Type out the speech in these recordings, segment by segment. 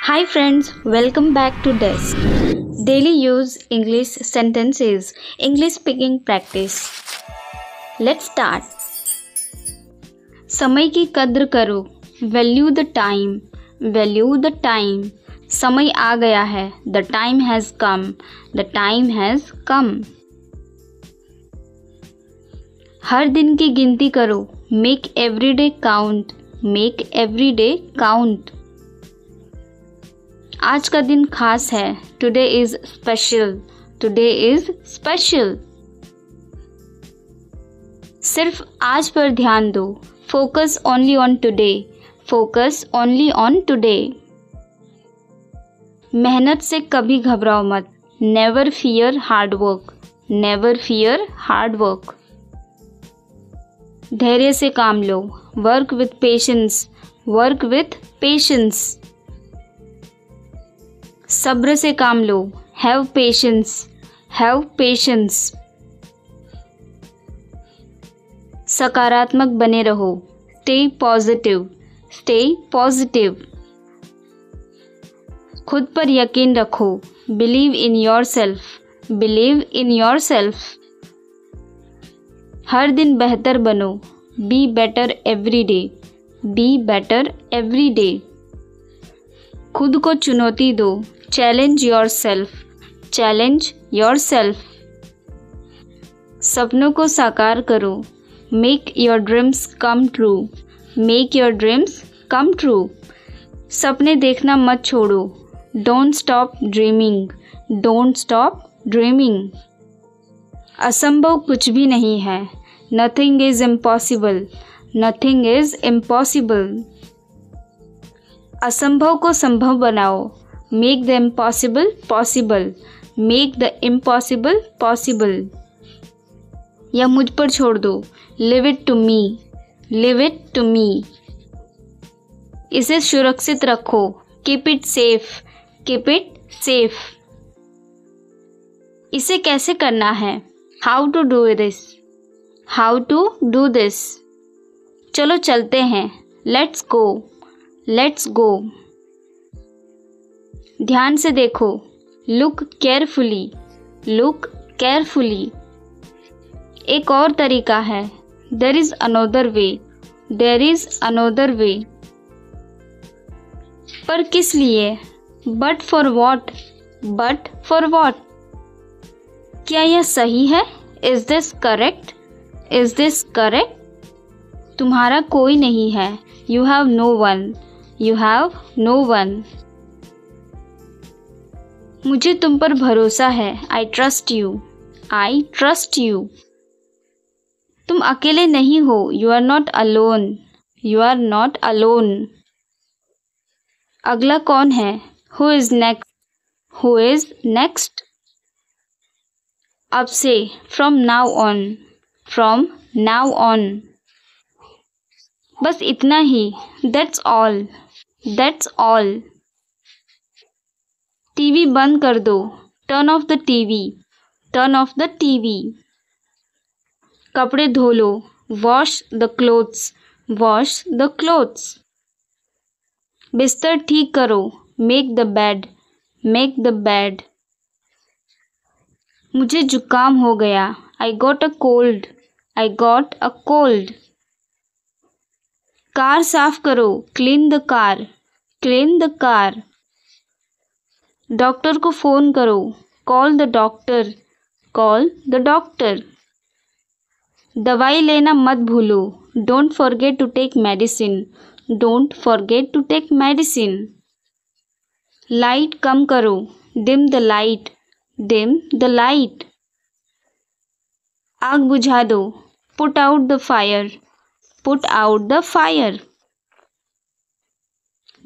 Hi friends, welcome back to Desk. Daily use English sentences, English speaking practice. Let's start. समय की कद्र करो. Value the time. Value the time. समय आ गया है. The time has come. The time has come. हर दिन की गिनती करो. Make every day count. Make every day count. आज का दिन खास है. Today is special. Today is special. सिर्फ आज पर ध्यान दो. Focus only on today. Focus only on today. मेहनत से कभी घबराओ मत. Never fear hard work. Never fear hard work. धैर्य से काम लो. Work with patience. Work with patience. सब्र से काम लो. Have patience. Have patience. सकारात्मक बने रहो. Stay positive. Stay positive. खुद पर यकीन रखो. Believe in yourself. Believe in yourself. हर दिन बेहतर बनो. Be better every day. Be better every day. खुद को चुनौती दो. Challenge yourself. Challenge yourself. सपनों को साकार करो. Make your dreams come true. Make your dreams come true. सपने देखना मत छोड़ो. Don't stop dreaming. Don't stop dreaming. असंभव कुछ भी नहीं है. Nothing is impossible. Nothing is impossible. असंभव को संभव बनाओ. Make the impossible possible. Make the impossible possible. या मुझ पर छोड़ दो. Leave it to me. Leave it to me. इसे सुरक्षित रखो. Keep it safe. Keep it safe. इसे कैसे करना है? How to do this? How to do this? चलो चलते हैं. Let's go. Let's go. ध्यान से देखो. Look carefully. Look carefully. एक और तरीका है. There is another way. There is another way. पर किस लिए? But for what? But for what? क्या यह सही है? Is this correct? Is this correct? तुम्हारा कोई नहीं है. You have no one. You have no one. मुझे तुम पर भरोसा है. I trust you. I trust you. तुम अकेले नहीं हो. You are not alone. You are not alone. अगला कौन है? Who is next? Who is next? अब से. From now on. From now on. बस इतना ही. That's all. That's all. TV बंद कर दो. Turn off the TV. Turn off the TV. कपड़े धो लो. Wash the clothes. Wash the clothes. बिस्तर ठीक करो. Make the bed. Make the bed. मुझे जुकाम हो गया. I got a cold. I got a cold. Car साफ करो. Clean the car. Clean the car. Doctor को फ़ोन करो. Call the doctor. Call the doctor. दवाई लेना मत भूलो. Don't forget to take medicine. Don't forget to take medicine. Light कम करो. Dim the light. Dim the light. आग बुझा दो. Put out the fire. Put out the fire.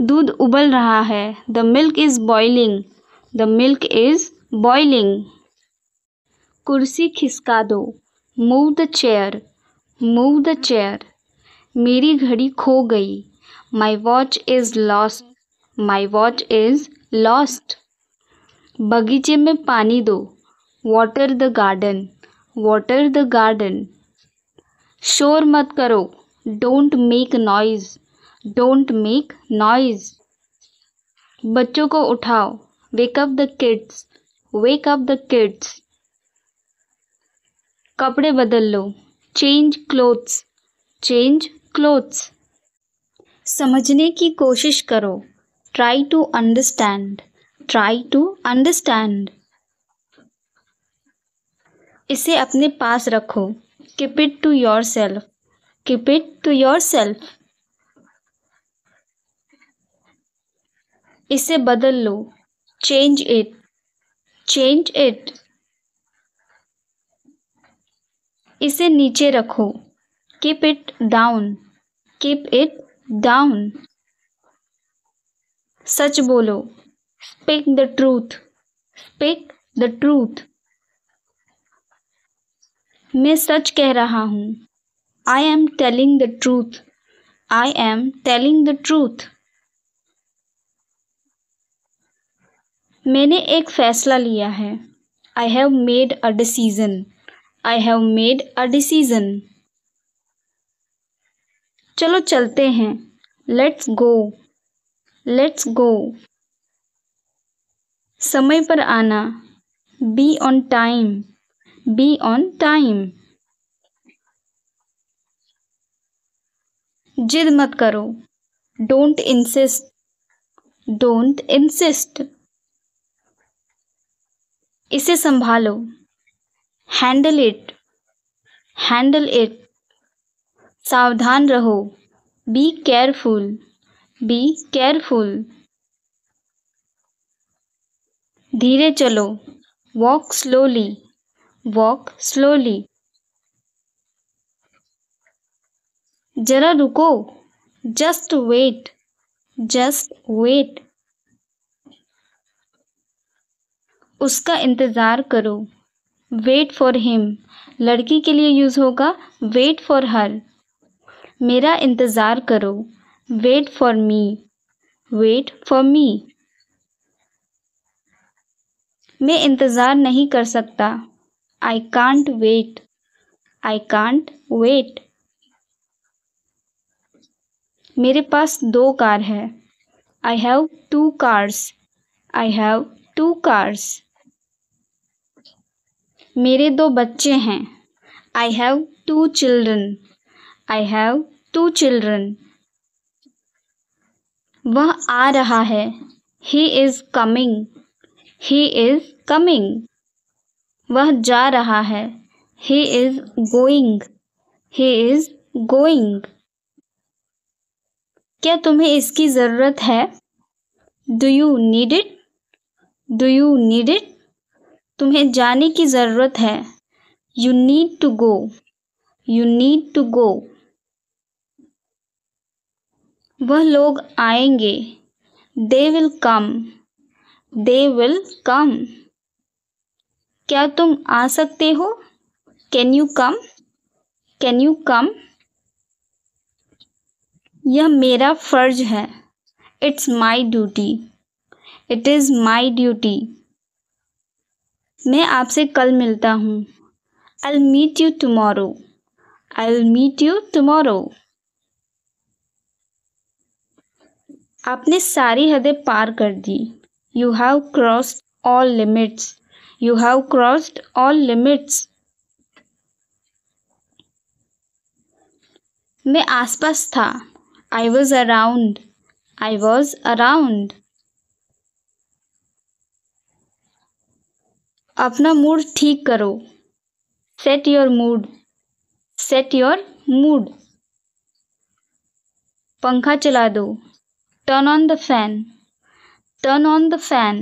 दूध उबल रहा है. The milk is boiling. The milk is boiling. कुर्सी खिसका दो. Move the chair. Move the chair. मेरी घड़ी खो गई. My watch is lost. My watch is lost. बगीचे में पानी दो. Water the garden. Water the garden. शोर मत करो. Don't make noise, don't make noise. बच्चों को उठाओ, wake up the kids, wake up the kids. कपड़े बदल लो, चेंज क्लोथ्स, चेंज क्लोथ्स। समझने की कोशिश करो, try to understand, try to understand. इसे अपने पास रखो, keep it to your self, keep it to your self. इसे बदल लो, चेंज इट, चेंज इट। इसे नीचे रखो, keep it down, keep it down. सच बोलो, speak the truth, speak the truth. मैं सच कह रहा हूँ, I am telling the truth, I am telling the truth. मैंने एक फैसला लिया है, I have made a decision, I have made a decision. चलो चलते हैं, लेट्स गो, लेट्स गो। समय पर आना, be on time, be on time. जिद मत करो, डोंट इंसिस्ट, डोंट इंसिस्ट। इसे संभालो, हैंडल इट, हैंडल इट। सावधान रहो, बी केयरफुल, बी केयरफुल। धीरे चलो, वॉक स्लोली, वॉक स्लोली। जरा रुको, जस्ट वेट, जस्ट वेट। उसका इंतज़ार करो, वेट फॉर हिम। लड़की के लिए यूज़ होगा वेट फॉर हर। मेरा इंतज़ार करो, wait for me, wait for me. मैं इंतज़ार नहीं कर सकता, I can't wait, I can't wait. मेरे पास 2 कार है, I have 2 cars, I have 2 cars. मेरे 2 बच्चे हैं, I have 2 children, I have 2 children. वह आ रहा है, he is coming, he is coming. वह जा रहा है, he is going, he is going. क्या तुम्हें इसकी ज़रूरत है? Do you need it, do you need it. तुम्हें जाने की ज़रूरत है, you need to go, you need to go. वह लोग आएंगे, they will come, they will come. क्या तुम आ सकते हो? Can you come, can you come. यह मेरा फ़र्ज है, it's my duty, it is my duty. मैं आपसे कल मिलता हूँ, I will meet you tomorrow, I will meet you tomorrow. आपने सारी हदें पार कर दी, you have crossed all limits, you have crossed all limits. मैं आसपास था, I was around, I was around. अपना मूड ठीक करो, set your mood, set your mood. पंखा चला दो, turn on the fan, turn on the fan.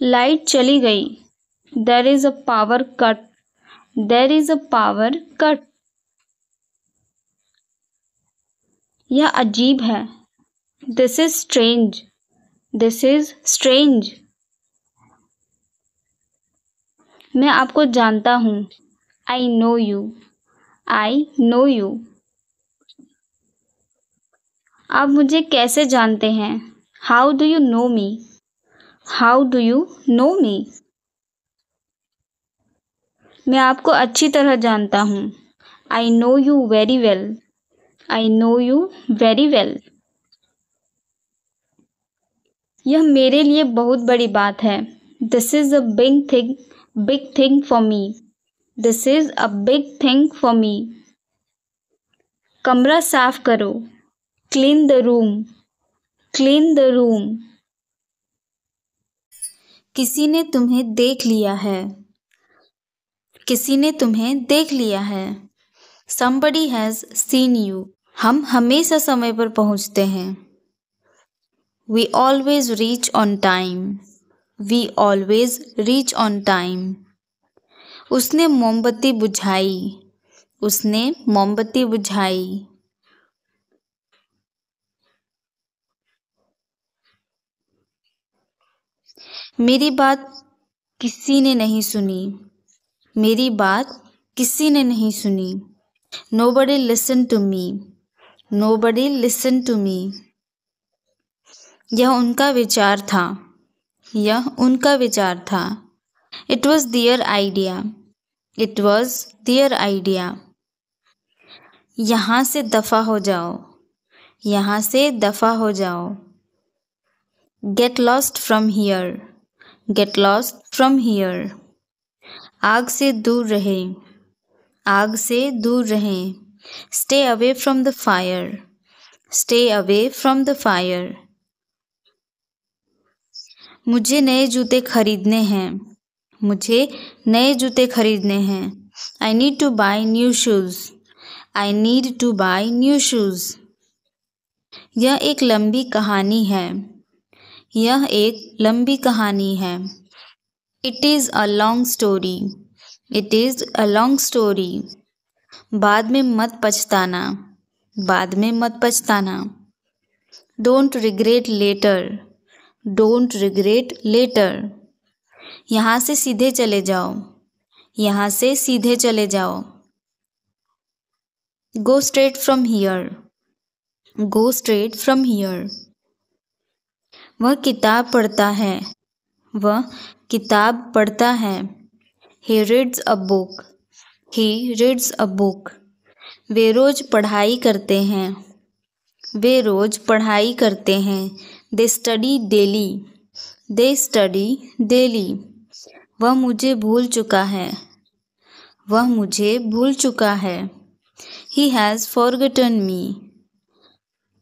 Light चली गई, there is a power cut, there is a power cut. यह अजीब है, this is strange, this is strange. मैं आपको जानता हूँ, I know you, I know you. आप मुझे कैसे जानते हैं? How do you know me, how do you know me. मैं आपको अच्छी तरह जानता हूँ। I know you very well. I know you very well. यह मेरे लिए बहुत बड़ी बात है। This is a big thing for me. This is a big thing for me. कमरा साफ करो। Clean the room. Clean the room. किसी ने तुम्हें देख लिया है। किसी ने तुम्हें देख लिया है। Somebody has seen you. हम हमेशा समय पर पहुंचते हैं। We always reach on time. We always reach on time. उसने मोमबत्ती बुझाई। उसने मोमबत्ती बुझाई। मेरी बात किसी ने नहीं सुनी। मेरी बात किसी ने नहीं सुनी। Nobody listened to me. Nobody listened to me. यह उनका विचार था। यह उनका विचार था। It was their idea. It was their idea. यहाँ से दफ़ा हो जाओ। यहाँ से दफ़ा हो जाओ। Get lost from here. Get lost from here. आग से दूर रहें। आग से दूर रहें। Stay away from the fire. Stay away from the fire. मुझे नए जूते खरीदने हैं। मुझे नए जूते खरीदने हैं। I need to buy new shoes. I need to buy new shoes. यह एक लंबी कहानी है। यह एक लंबी कहानी है। It is a long story. It is a long story. बाद में मत पछताना। बाद में मत पछताना। Don't regret later. Don't regret later. यहाँ से सीधे चले जाओ। यहाँ से सीधे चले जाओ। Go straight from here. Go straight from here. वह किताब पढ़ता है। वह किताब पढ़ता है। He reads a book. He reads a book. वे रोज पढ़ाई करते हैं। वे रोज पढ़ाई करते हैं। They study daily. They study daily. वह मुझे भूल चुका है। वह मुझे भूल चुका है। He has forgotten me.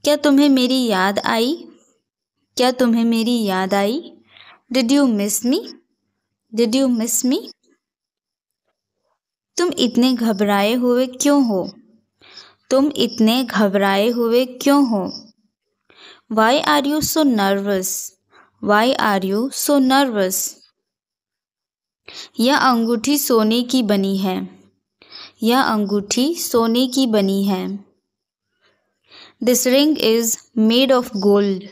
क्या तुम्हें मेरी याद आई? क्या तुम्हें मेरी याद आई? Did you miss me? Did you miss me? तुम इतने घबराए हुए क्यों हो? तुम इतने घबराए हुए क्यों हो? Why are you so nervous? Why are you so nervous? यह अंगूठी सोने की बनी है। यह अंगूठी सोने की बनी है। This ring is made of gold.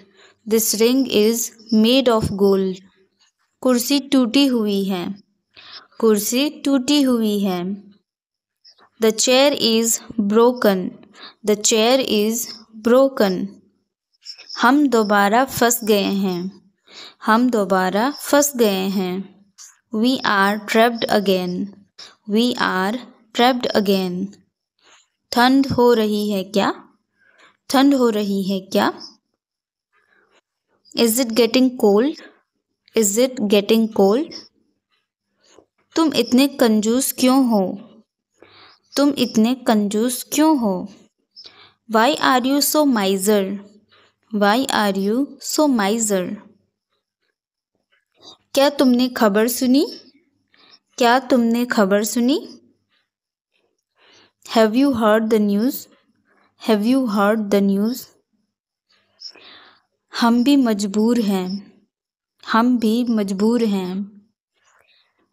This ring is made of gold. कुर्सी टूटी हुई है। कुर्सी टूटी हुई है। The chair is broken. The chair is broken. हम दोबारा फंस गए हैं। हम दोबारा फंस गए हैं। We are trapped again. We are trapped again. ठंड हो रही है क्या? ठंड हो रही है क्या? Is it getting cold? Is it getting cold? तुम इतने कंजूस क्यों हो? तुम इतने कंजूस क्यों हो? Why are you so miser? Why are you so miser? क्या तुमने खबर सुनी? क्या तुमने खबर सुनी? Have you heard the news? Have you heard the news? हम भी मजबूर हैं। हम भी मजबूर हैं।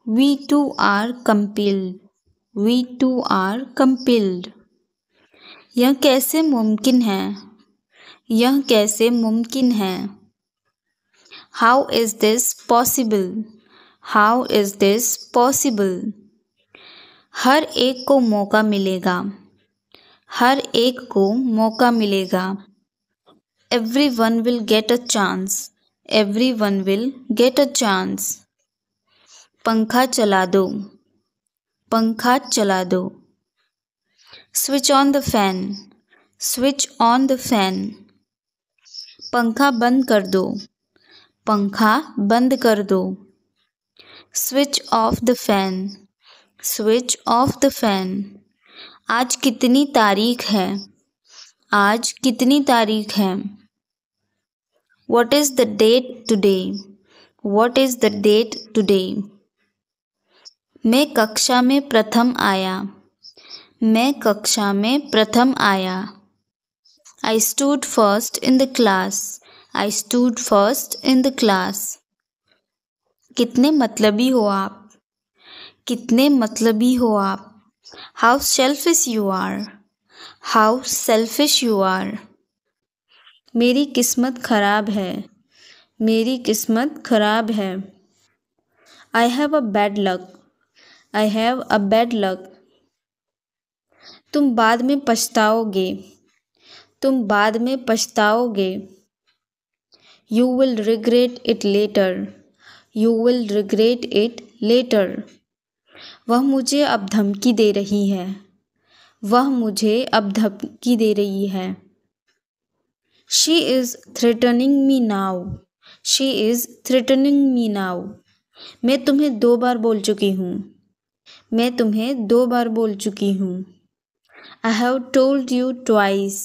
We too are compelled. We too are compelled. यह कैसे मुमकिन है? यह कैसे मुमकिन है? How is this possible? How is this possible? हर एक को मौका मिलेगा। हर एक को मौका मिलेगा। Everyone will get a chance. Everyone will get a chance. पंखा चला दो। पंखा चला दो। Switch on the fan, switch on the fan. पंखा बंद कर दो, पंखा बंद कर दो। Switch off the fan, switch off the fan. आज कितनी तारीख है, आज कितनी तारीख है। What is the date today? What is the date today? मैं कक्षा में प्रथम आया, मैं कक्षा में प्रथम आया। I stood first in the class, I stood first in the class. कितने मतलबी हो आप, कितने मतलबी हो आप। How selfish you are, how selfish you are. मेरी किस्मत खराब है, मेरी किस्मत खराब है। I have a bad luck, I have a bad luck. तुम बाद में पछताओगे, तुम बाद में पछताओगे। You will regret it later, you will regret it later. वह मुझे अब धमकी दे रही है, वह मुझे अब धमकी दे रही है। She is threatening me now, she is threatening me now. मैं तुम्हें 2 बार बोल चुकी हूँ, मैं तुम्हें 2 बार बोल चुकी हूँ। I have told you twice,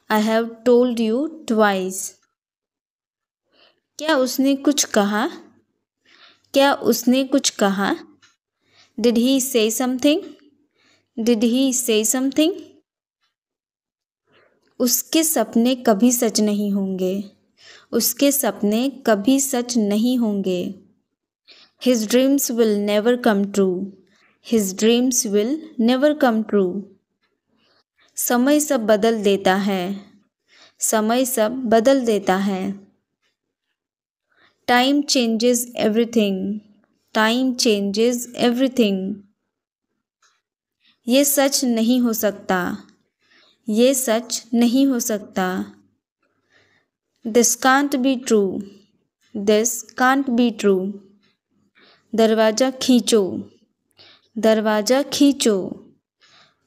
I have told you twice. क्या उसने कुछ कहा, क्या उसने कुछ कहा। Did he say something, did he say something. उसके सपने कभी सच नहीं होंगे, उसके सपने कभी सच नहीं होंगे। His dreams will never come true, his dreams will never come true. समय सब बदल देता है, समय सब बदल देता है। Time changes everything, time changes everything. ये सच नहीं हो सकता, ये सच नहीं हो सकता। This can't be true, this can't be true. दरवाज़ा खींचो, दरवाज़ा खींचो।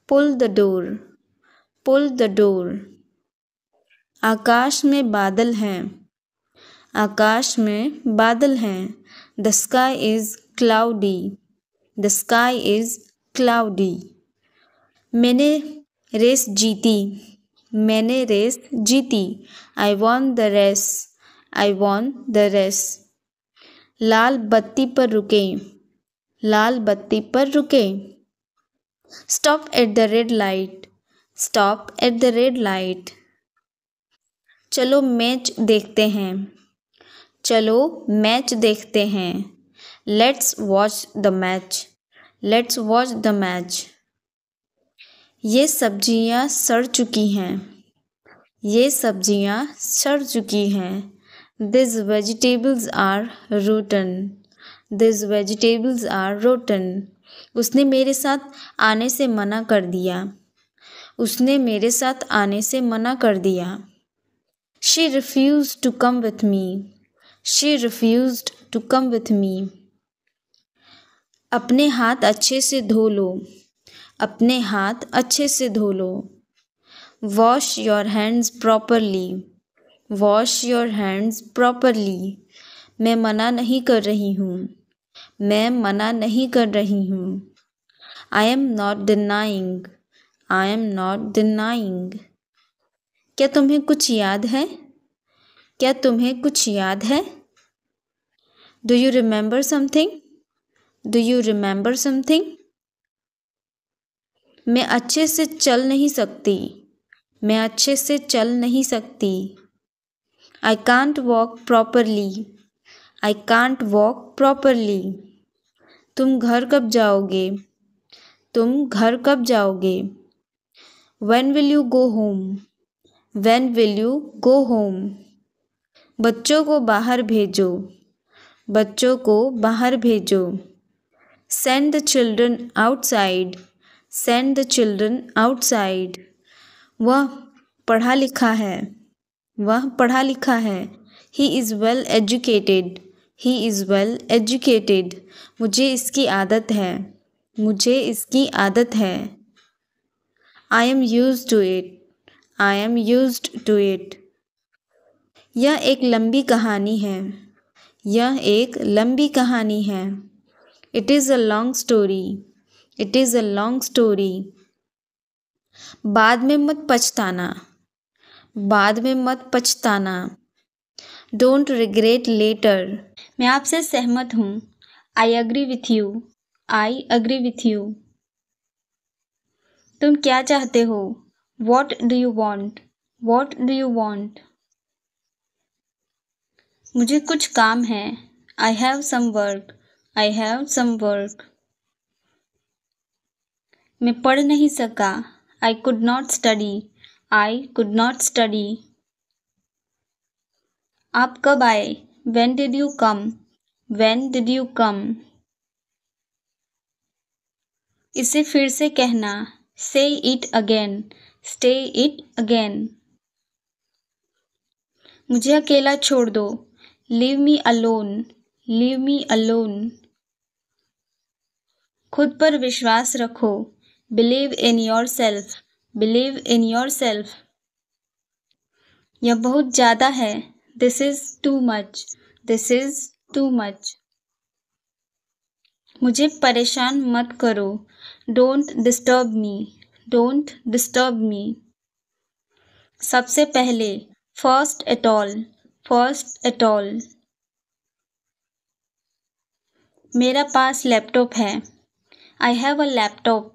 Pull the door, pull the door. आकाश में बादल हैं, आकाश में बादल हैं। The sky is cloudy, the sky is cloudy. मैंने रेस जीती, मैंने रेस जीती। I won the race, I won the race. लाल बत्ती पर रुके, लाल बत्ती पर रुके। Stop at the red light, stop at the red light. चलो मैच देखते हैं, चलो मैच देखते हैं। Let's watch the match, let's watch the match. ये सब्जियां सड़ चुकी हैं, ये सब्जियां सड़ चुकी हैं। These vegetables are rotten, these vegetables are rotten. उसने मेरे साथ आने से मना कर दिया, उसने मेरे साथ आने से मना कर दिया। She refused to come with me, she refused to come with me. अपने हाथ अच्छे से धो लो, अपने हाथ अच्छे से धो लो। Wash your hands properly, wash your hands properly. मैं मना नहीं कर रही हूँ, मैं मना नहीं कर रही हूँ। I am not denying, I am not denying. क्या तुम्हें कुछ याद है, क्या तुम्हें कुछ याद है। Do you remember something, do you remember something. मैं अच्छे से चल नहीं सकती, मैं अच्छे से चल नहीं सकती। I can't walk properly, I can't walk properly. तुम घर कब जाओगे, तुम घर कब जाओगे। When will you go home, when will you go home. बच्चों को बाहर भेजो, बच्चों को बाहर भेजो। Send the children outside, send the children outside. वह पढ़ा लिखा है, वह पढ़ा लिखा है। He is well educated, he is well educated. मुझे इसकी आदत है, मुझे इसकी आदत है। I am used to it. I am used to it. यह एक लंबी कहानी है। यह एक लंबी कहानी है। It is a long story. It is a long story. बाद में मत पछताना। बाद में मत पछताना। Don't regret later. मैं आपसे सहमत हूँ। I agree with you. I agree with you. तुम क्या चाहते हो? What do you want? What do you want? मुझे कुछ काम है। I have some work. I have some work. मैं पढ़ नहीं सका। I could not study. I could not study. आप कब आए? When did you come? When did you come? इसे फिर से कहना। Say it again. Say it again. मुझे अकेला छोड़ दो। Leave me alone. Leave me alone. खुद पर विश्वास रखो। Believe in yourself. Believe in yourself. यह बहुत ज़्यादा है। This is too much. This is too much. मुझे परेशान मत करो। Don't disturb me. Don't disturb me. सबसे पहले। First at all. First at all. मेरा पास लैपटॉप है। I have a laptop.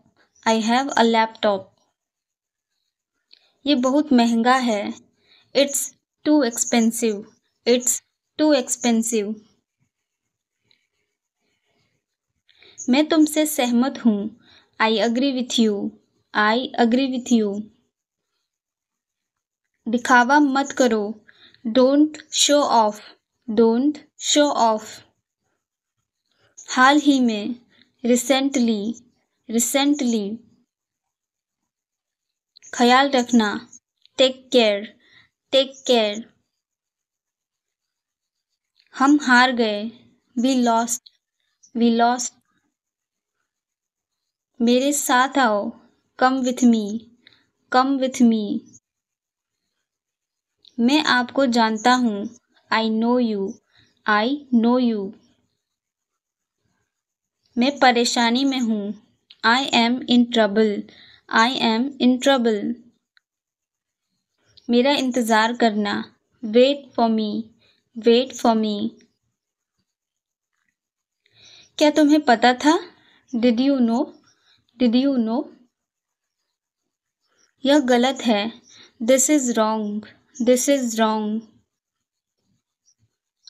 I have a laptop. ये बहुत महंगा है। It's too expensive. It's too expensive. मैं तुमसे सहमत हूँ। I agree with you. I agree with you. दिखावा मत करो। Don't show off. Don't show off. हाल ही में। Recently. Recently. ख्याल रखना। Take care. Take care. हम हार गए। We lost. We lost. मेरे साथ आओ। Come with me. Come with me. मैं आपको जानता हूँ। I know you. I know you. मैं परेशानी में हूँ। I am in trouble. I am in trouble. मेरा इंतज़ार करना। Wait for me. Wait for me. क्या तुम्हें पता था? Did you know? Did you know? यह गलत है। This is wrong. This is wrong.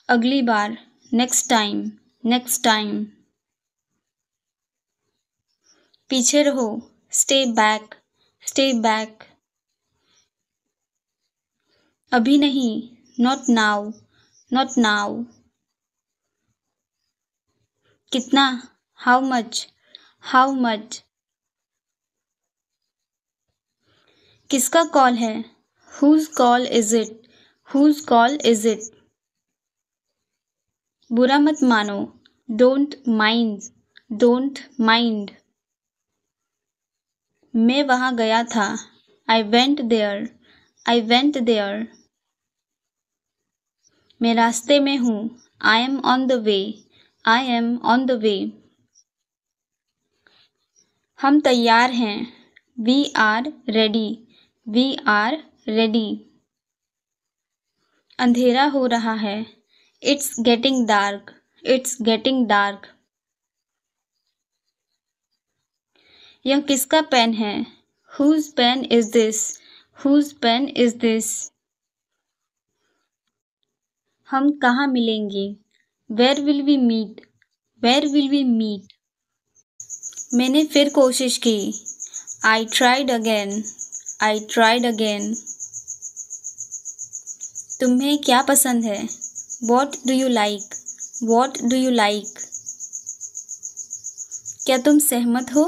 अगली बार। Next time. Next time. पीछे रहो। Stay back. Stay back. अभी नहीं। Not now. Not now. कितना? How much? How much? किसका कॉल है? Whose call is it? Whose call is it? बुरा मत मानो। Don't mind. Don't mind. मैं वहाँ गया था। I went there. I went there. मैं रास्ते में हूँ। I am on the way. I am on the way. हम तैयार हैं। We are ready. We are ready. अंधेरा हो रहा है। It's getting dark. It's getting dark. यह किसका पेन है? Whose pen is this? Whose pen is this? हम कहाँ मिलेंगे? Where will we meet? Where will we meet? मैंने फिर कोशिश की। I tried again. I tried again. तुम्हें क्या पसंद है? What do you like? What do you like? क्या तुम सहमत हो?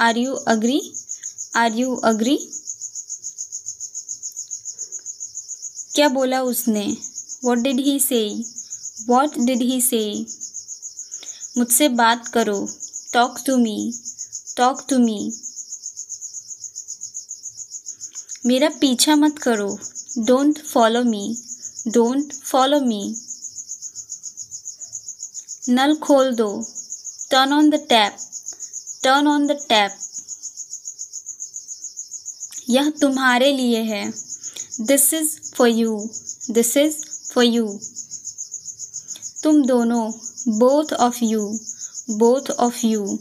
Are you agree? Are you agree? क्या बोला उसने? What did he say? What did he say? मुझसे बात करो। Talk to me. Talk to me. मेरा पीछा मत करो, don't follow me, don't follow me. नल खोल दो, turn on the tap, turn on the tap. यह तुम्हारे लिए है, this is for you, this is for you. तुम दोनों, both of you, both of you.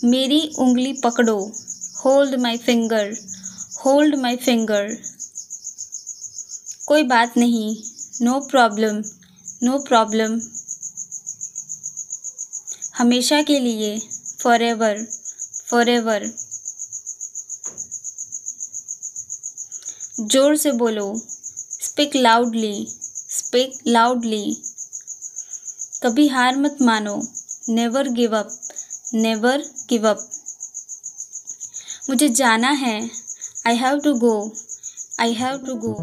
मेरी उंगली पकड़ो, hold my finger, hold my finger. कोई बात नहीं, नो प्रॉब्लम, नो प्रॉब्लम। हमेशा के लिए, फॉरएवर, फॉरएवर। जोर से बोलो, स्पीक लाउडली, स्पीक लाउडली। कभी हार मत मानो, never give up, never give up. मुझे जाना है, I have to go, I have to go.